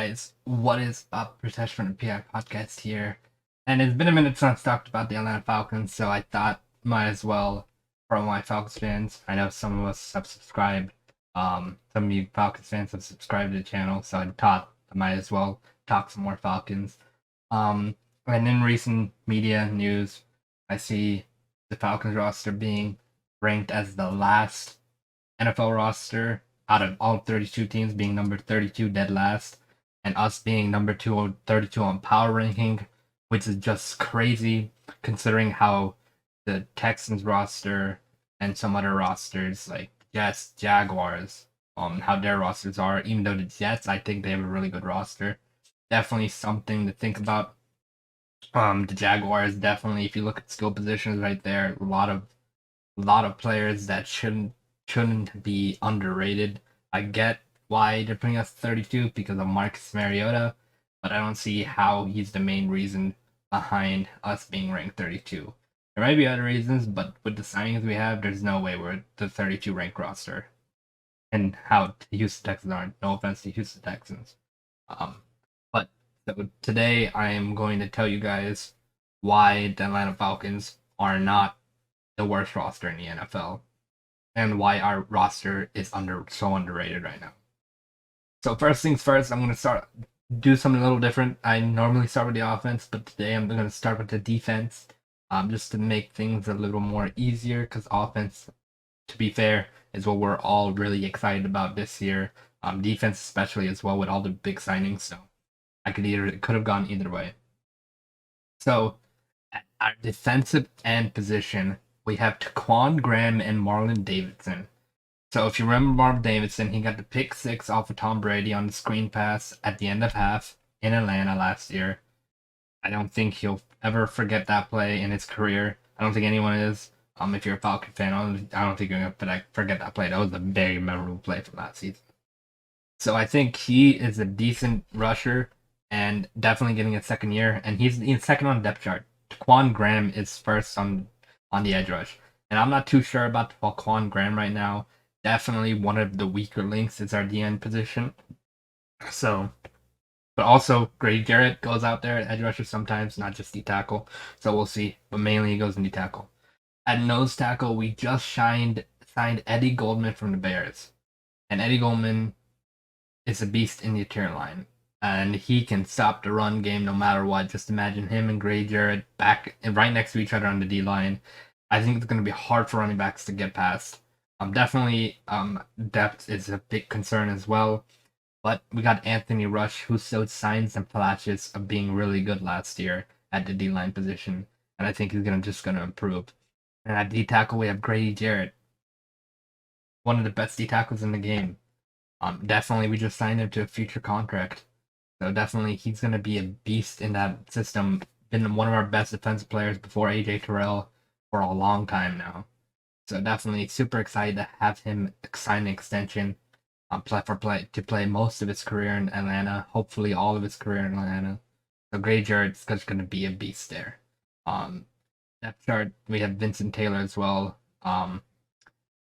guys, what is up? Pritesh from the PI podcast here. And it's been a minute since I've talked about the Atlanta Falcons, so I thought might as well for all my Falcons fans. I know some of us have subscribed. Some of you Falcons fans have subscribed to the channel, so I thought I might as well talk some more Falcons. And in recent media news, I see the Falcons roster being ranked as the last NFL roster out of all 32 teams, being number 32 dead last, and us being number 32 on power ranking, which is just crazy considering how the Texans roster and some other rosters like Jets, Jaguars, how their rosters are. Even though the Jets, I think they have a really good roster. Definitely something to think about. The Jaguars definitely, if you look at skill positions right there, a lot of players that shouldn't be underrated. I get why they're putting us 32 because of Marcus Mariota, but I don't see how he's the main reason behind us being ranked 32. There might be other reasons, but with the signings we have, there's no way we're the 32 ranked roster. And how the Houston Texans aren't. No offense to Houston Texans. But so today I am going to tell you guys why the Atlanta Falcons are not the worst roster in the NFL, and why our roster is so underrated right now. So first things first, I'm going to do something a little different. I normally start with the offense, but today I'm going to start with the defense, just to make things a little more easier, because offense, to be fair, is what we're all really excited about this year. Defense especially as well with all the big signings, so it could have gone either way. So at our defensive end position, we have Taquan Graham and Marlon Davidson. So if you remember Marlon Davidson, he got the pick 6 off of Tom Brady on the screen pass at the end of half in Atlanta last year. I don't think he'll ever forget that play in his career. I don't think anyone is. If you're a Falcon fan, I don't think you're going to forget that play. That was a very memorable play from last season. So I think he is a decent rusher and definitely getting a second year. And he's second on the depth chart. Taquan Graham is first on the edge rush. And I'm not too sure about Taquan Graham right now. Definitely one of the weaker links is our DN position. So, but also Grady Jarrett goes out there at edge rusher sometimes, not just D tackle. So we'll see. But mainly he goes in D tackle. At nose tackle, we just signed Eddie Goldman from the Bears. And Eddie Goldman is a beast in the interior line. And he can stop the run game no matter what. Just imagine him and Grady Jarrett back and right next to each other on the D line. I think it's going to be hard for running backs to get past. Definitely, depth is a big concern as well. But we got Anthony Rush, who showed signs and flashes of being really good last year at the D line position, and I think he's just gonna improve. And at D tackle, we have Grady Jarrett, one of the best D tackles in the game. Definitely, we just signed him to a future contract. So definitely, he's going to be a beast in that system. Been one of our best defensive players before AJ Tyrell for a long time now. So definitely super excited to have him sign an extension to play most of his career in Atlanta. Hopefully all of his career in Atlanta. So Grady Jarrett's just going to be a beast there. Depth chart, we have Vincent Taylor as well.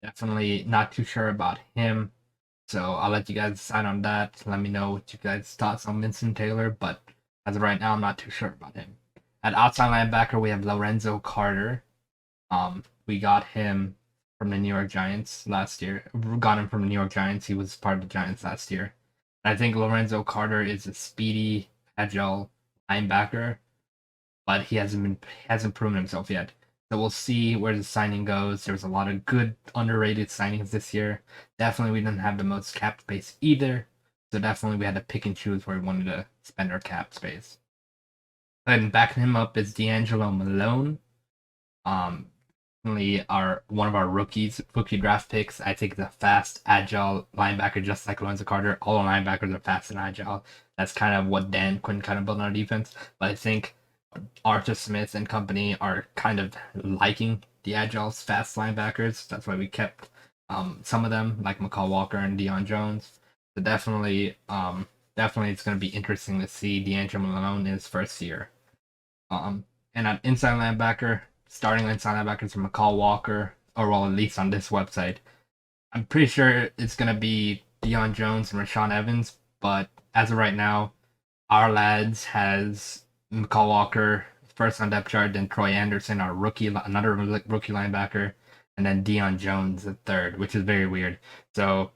Definitely not too sure about him. So I'll let you guys decide on that. Let me know what you guys' thoughts on Vincent Taylor. But as of right now, I'm not too sure about him. At outside linebacker, we have Lorenzo Carter. We got him from the New York Giants last year. Got him from the New York Giants. He was part of the Giants last year. And I think Lorenzo Carter is a speedy, agile linebacker, but he hasn't proven himself yet. So we'll see where the signing goes. There's a lot of good underrated signings this year. Definitely we didn't have the most cap space either. So definitely we had to pick and choose where we wanted to spend our cap space. And backing him up is D'Angelo Malone. One of our rookie draft picks. I think the fast, agile linebacker, just like Lorenzo Carter. All the linebackers are fast and agile. That's kind of what Dan Quinn kind of built on our defense. But I think Arthur Smith and company are kind of liking the agile, fast linebackers. That's why we kept some of them, like McCall Walker and Deion Jones. So definitely it's going to be interesting to see D'Angelo Malone in his first year. And on inside linebacker, starting inside linebackers from McCall Walker, or well, at least on this website. I'm pretty sure it's going to be Deion Jones and Rashaan Evans, but as of right now, our lads has McCall Walker first on depth chart, then Troy Anderson, our another rookie linebacker, and then Deion Jones the third, which is very weird. So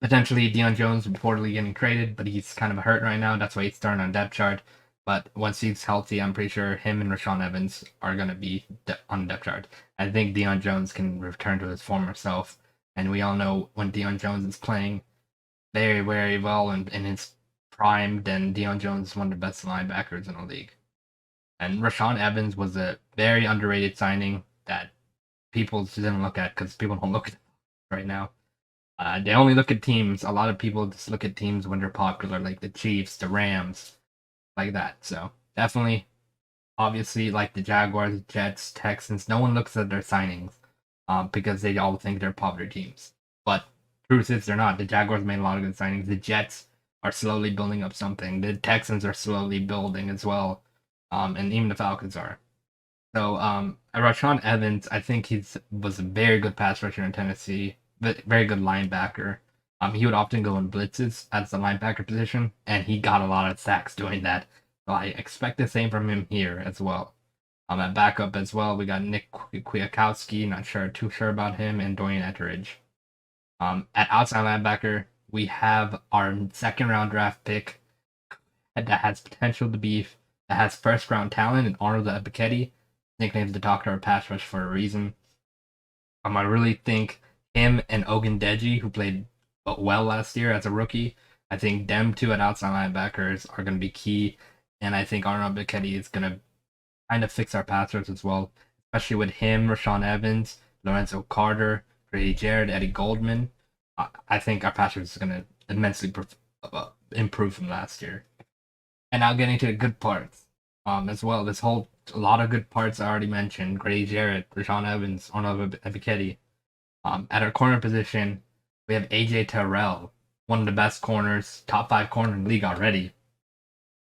potentially Deion Jones reportedly getting traded, but he's kind of hurt right now. That's why he's starting on depth chart. But once he's healthy, I'm pretty sure him and Rashaan Evans are going to be on the depth chart. I think Deion Jones can return to his former self. And we all know when Deion Jones is playing very, very well and in his prime, then Deion Jones is one of the best linebackers in the league. And Rashaan Evans was a very underrated signing that people didn't look at because people don't look at it right now. They only look at teams. A lot of people just look at teams when they're popular, like the Chiefs, the Rams, like that. So definitely, obviously, like the Jaguars, Jets, Texans, no one looks at their signings because they all think they're popular teams. But truth is, they're not. The Jaguars made a lot of good signings. The Jets are slowly building up something. The Texans are slowly building as well, and even the Falcons are. So, Rashaan Evans, I think was a very good pass rusher in Tennessee, but very good linebacker. He would often go in blitzes as the linebacker position, and he got a lot of sacks doing that. So I expect the same from him here as well. At backup as well, we got Nick Kwiatkowski, not too sure about him, and Dorian Etheridge. At outside linebacker, we have our second round draft pick that has potential to be, that has first round talent, and Arnold Ebiketie, nicknamed the Doctor of Pass Rush for a reason. I really think him and Ogundeji, who played well last year as a rookie, I think them two at outside linebackers are going to be key. And I think Arnold Ebiketie is going to kind of fix our pass rush as well, especially with him, Rashaan Evans, Lorenzo Carter, Grady Jarrett, Eddie Goldman. I think our pass rush is going to immensely improve from last year. And now getting to the good parts as well. A lot of good parts I already mentioned. Grady Jarrett, Rashaan Evans, Arnold Ebiketie. At our corner position, we have AJ Tyrell, one of the best corners, top 5 corner in the league already.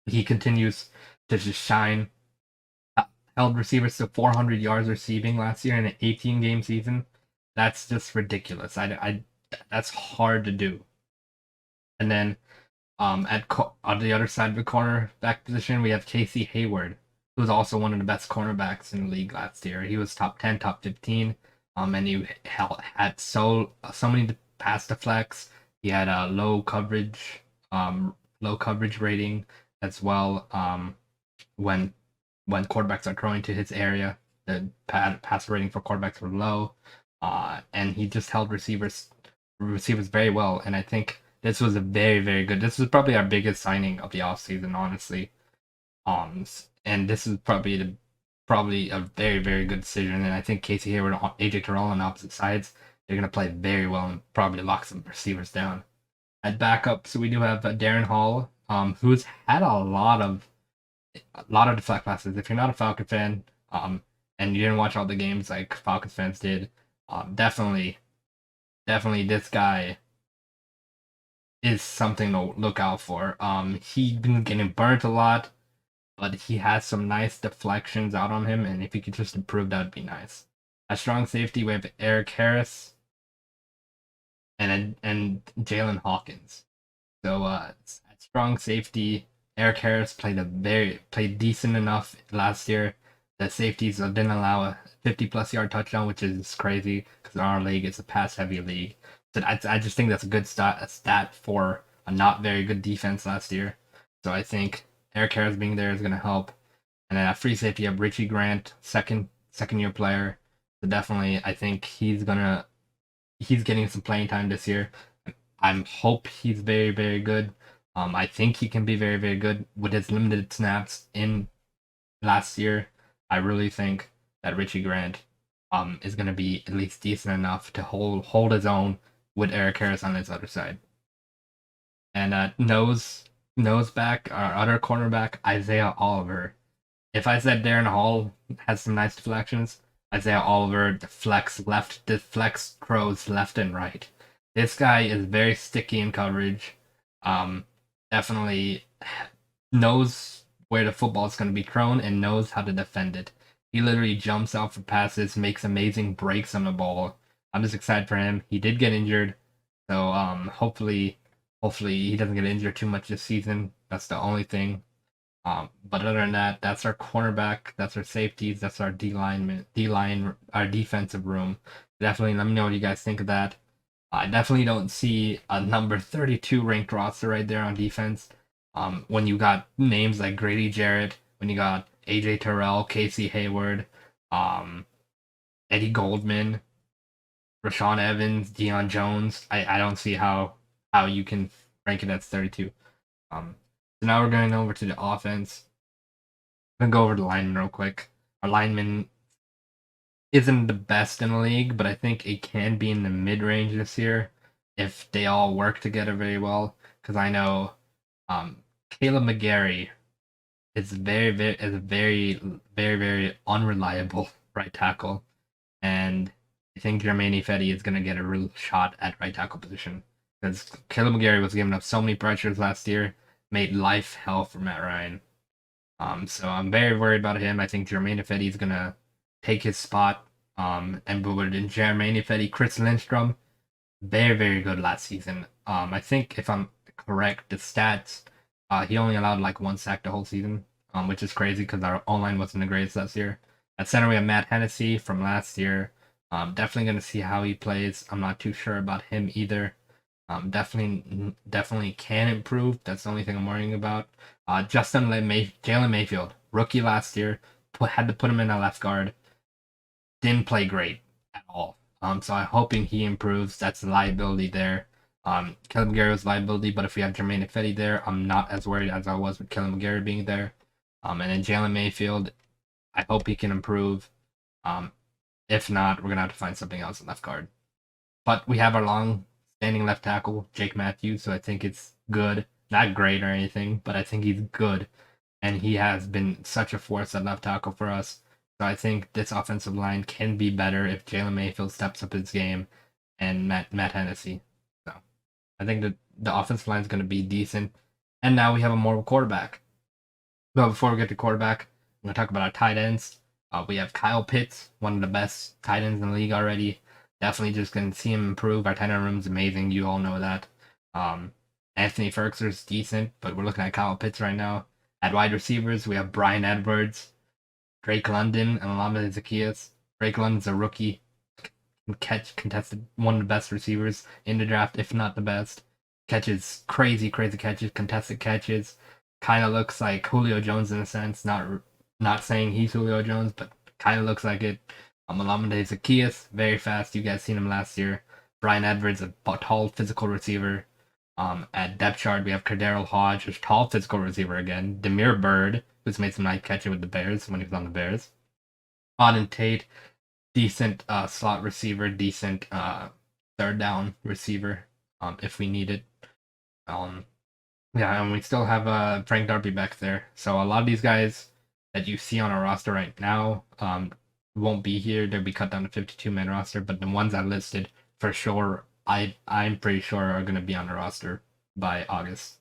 He continues to just shine. Held receivers to 400 yards receiving last year in an 18-game season. That's just ridiculous. That's hard to do. And then on the other side of the cornerback position, we have Casey Hayward, who was also one of the best cornerbacks in the league last year. He was top 10, top 15, and he had so many pass deflects. He had a low coverage rating as well. When quarterbacks are throwing to his area, the pass rating for quarterbacks were low, and he just held receivers very well. And I think this was a very, very good. This was probably our biggest signing of the offseason, honestly. And this is probably a very, very good decision. And I think Casey Hayward and AJ Terrell on opposite sides, they're gonna play very well and probably lock some receivers down. At backup, so we do have Darren Hall, who's had a lot of deflect passes. If you're not a Falcon fan, and you didn't watch all the games like Falcons fans did, definitely this guy is something to look out for. He's been getting burnt a lot, but he has some nice deflections out on him, and if he could just improve, that'd be nice. At strong safety, we have Eric Harris and Jalen Hawkins. So at strong safety, Eric Harris played decent enough last year. The safeties didn't allow a 50-plus yard touchdown, which is crazy because in our league it's a pass-heavy league. So I just think that's a good stat for a not very good defense last year. So I think Eric Harris being there is going to help. And then at free safety, you have Richie Grant, second year player. So definitely, I think he's getting some playing time this year. I hope he's very, very good. I think he can be very, very good with his limited snaps in last year. I really think that Richie Grant is going to be at least decent enough to hold his own with Eric Harris on his other side. And nose back, our other cornerback, Isaiah Oliver. If I said Darren Hall has some nice deflections, Isaiah Oliver deflects throws left and right. This guy is very sticky in coverage. Definitely knows where the football is going to be thrown and knows how to defend it. He literally jumps out for passes, makes amazing breaks on the ball. I'm just excited for him. He did get injured, so hopefully Hopefully he doesn't get injured too much this season. That's the only thing. But other than that, that's our cornerback, that's our safeties, that's our D line, our defensive room. Definitely let me know what you guys think of that. I definitely don't see a number 32 ranked roster right there on defense. When you got names like Grady Jarrett, when you got AJ Tyrell, Casey Hayward, um, Eddie Goldman, Rashawn Evans, Deion Jones, I don't see how you can rank it as 32. So now we're going over to the offense. I'm gonna go over the linemen real quick. Our lineman isn't the best in the league, but I think it can be in the mid range this year if they all work together very well. Because I know Caleb McGarry is a very unreliable right tackle, and I think Jermaine Fetty is gonna get a real shot at right tackle position because Caleb McGarry was giving up so many pressures last year, made life hell for Matt Ryan. So I'm very worried about him. I think Jermaine Ifedi is gonna take his spot. And but in Jermaine Ifedi, Chris Lindstrom, very good last season. I think if I'm correct, the stats, he only allowed like one sack the whole season, which is crazy because our online wasn't the greatest last year. At center we have Matt Hennessy from last year. Definitely gonna see how he plays. I'm not too sure about him either. Definitely can improve. That's the only thing I'm worrying about. Jalen Mayfield, rookie last year, had to put him in a left guard. Didn't play great at all. So I'm hoping he improves. That's a liability there. Caleb McGarry was liability, but if we have Jermaine Ifedi there, I'm not as worried as I was with Caleb McGarry being there. And then Jalen Mayfield, I hope he can improve. If not, we're gonna have to find something else in left guard. But we have our long-standing left tackle, Jake Matthews, so I think it's good. Not great or anything, but I think he's good. And he has been such a force at left tackle for us. So I think this offensive line can be better if Jalen Mayfield steps up his game and Matt Hennessy. So I think that the offensive line is going to be decent. And now we have a mobile quarterback. But before we get to quarterback, I'm going to talk about our tight ends. We have Kyle Pitts, one of the best tight ends in the league already. Definitely just going to see him improve. Our tight end room is amazing. You all know that. Anthony Ferguson's decent, but we're looking at Kyle Pitts right now. At wide receivers, we have Brian Edwards, Drake London, and Olamide Zaccheaus. Drake London's a rookie, contested one of the best receivers in the draft, if not the best. Catches crazy catches, contested catches. Kind of looks like Julio Jones in a sense. Not saying he's Julio Jones, but kind of looks like it. Olamide Zaccheaus, very fast. You guys seen him last year. Brian Edwards, a tall physical receiver. At depth chart, we have Cordero Hodge, a tall physical receiver again. Demir Bird, who's made some nice catches with the Bears when he was on the Bears. Auden Tate, decent slot receiver, decent third down receiver if we need it. Yeah, and we still have Frank Darby back there. So a lot of these guys that you see on our roster right now won't be here. They'll be cut down to 52-man roster, but the ones I listed for sure I'm pretty sure are going to be on the roster by August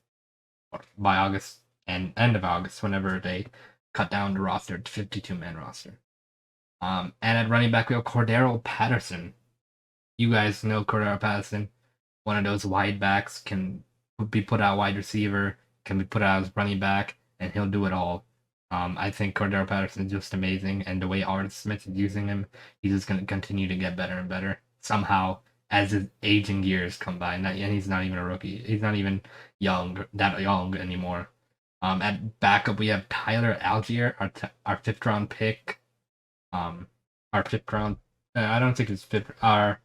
and end of August, whenever they cut down the roster to 52-man roster. And at running back, we have Cordero Patterson. You guys know Cordero Patterson, one of those wide backs, can be put out wide receiver, can be put out as running back, and he'll do it all. I think Cordero Patterson is just amazing, and the way Art Smith is using him, he's just going to continue to get better and better. Somehow, as his aging years come by, and he's not even a rookie. He's not even that young anymore. At backup, we have Tyler Algiere, our fifth round pick. Our fifth round. I don't think it's fifth. Our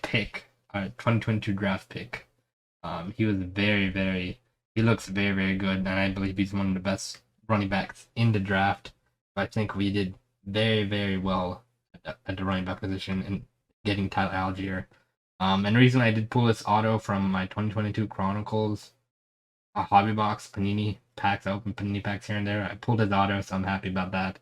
pick, our 2022 draft pick. He was He looks very good, and I believe he's one of the best running backs in the draft. I think we did very well at the running back position and getting Tyler Algiere. And the reason I did pull this auto from my 2022 Chronicles hobby box, Panini packs, open Panini packs here and there. I pulled his auto, so I'm happy about that. I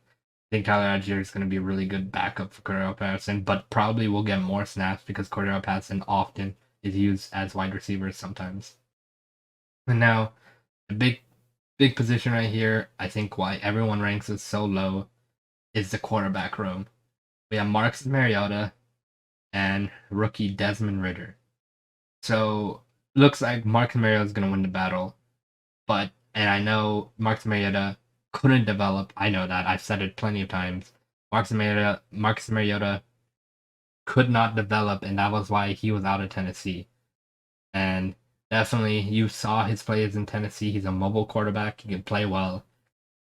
think Tyler Algiere is going to be a really good backup for Cordero Patterson, but probably will get more snaps because Cordero Patterson often is used as wide receivers sometimes. And now, the big position right here, I think why everyone ranks us so low, is the quarterback room. We have Marcus Mariota and rookie Desmond Ritter. So looks like Marcus Mariota is going to win the battle. And I know Marcus Mariota couldn't develop. I know that. I've said it plenty of times. Marcus Mariota could not develop, and that was why he was out of Tennessee. And definitely, you saw his plays in Tennessee. He's a mobile quarterback. He can play well.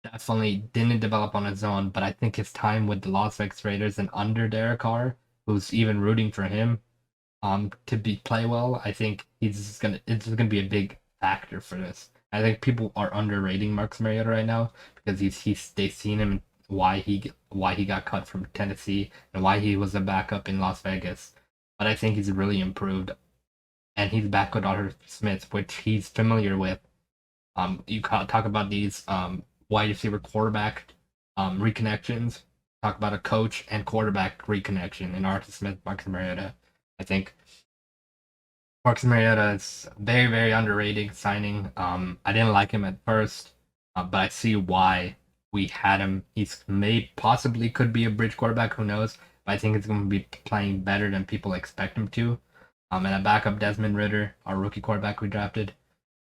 Definitely didn't develop on his own, but I think his time with the Las Vegas Raiders and under Derek Carr, who's even rooting for him, to play well, I think it's gonna be a big factor for this. I think people are underrating Marcus Mariota right now because they've seen him and why he got cut from Tennessee and why he was a backup in Las Vegas. But I think he's really improved, and he's back with Arthur Smith, which he's familiar with. You talk about these wide receiver quarterback reconnections. Talk about a coach and quarterback reconnection in Arthur Smith, Marcus Mariota. I think Marcus Mariota is very, very underrated signing. I didn't like him at first, but I see why we had him. He's possibly could be a bridge quarterback, who knows? But I think he's going to be playing better than people expect him to. And a backup Desmond Ritter, our rookie quarterback we drafted.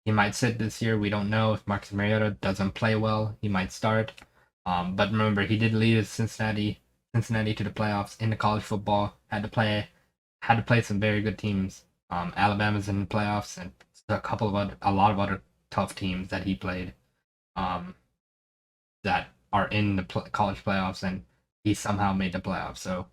He might sit this year. We don't know if Marcus Mariota doesn't play well. He might start. But remember, he did lead Cincinnati to the playoffs in the college football. Had to play some very good teams. Alabama's in the playoffs, and a lot of other tough teams that he played, that are in the college playoffs, and he somehow made the playoffs. So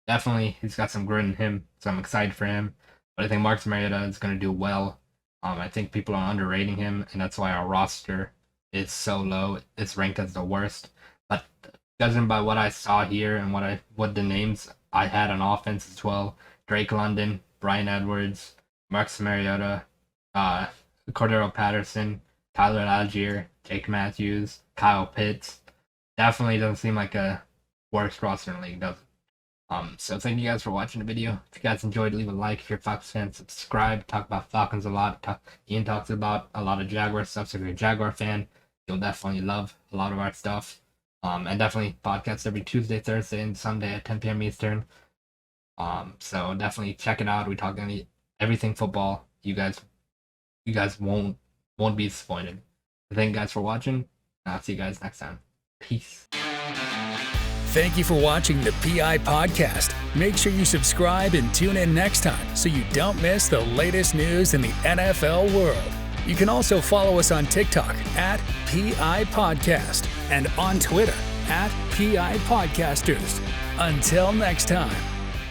definitely, he's got some grit in him. So I'm excited for him. But I think Marcus Mariota is going to do well. I think people are underrating him, and that's why our roster is so low. It's ranked as the worst. But judging by what I saw here and what the names I had on offense as well, Drake London, Bryan Edwards, Marcus Mariota, Cordero Patterson, Tyler Algiere, Jake Matthews, Kyle Pitts. Definitely doesn't seem like a worst roster in the league, does it? So thank you guys for watching the video. If you guys enjoyed, leave a like. If you're a Falcons fan, subscribe. Talk about Falcons a lot. Ian talks about a lot of Jaguar stuff. So if you're a Jaguar fan, you'll definitely love a lot of our stuff. And definitely podcasts every Tuesday, Thursday, and Sunday at 10 p.m. Eastern. So definitely check it out. We talk everything football. You guys won't be disappointed. Thank you guys for watching. I'll see you guys next time. Peace. Thank you for watching the PI Podcast. Make sure you subscribe and tune in next time so you don't miss the latest news in the NFL world. You can also follow us on TikTok at PIPodcast and on Twitter at PIPodcasters. Until next time.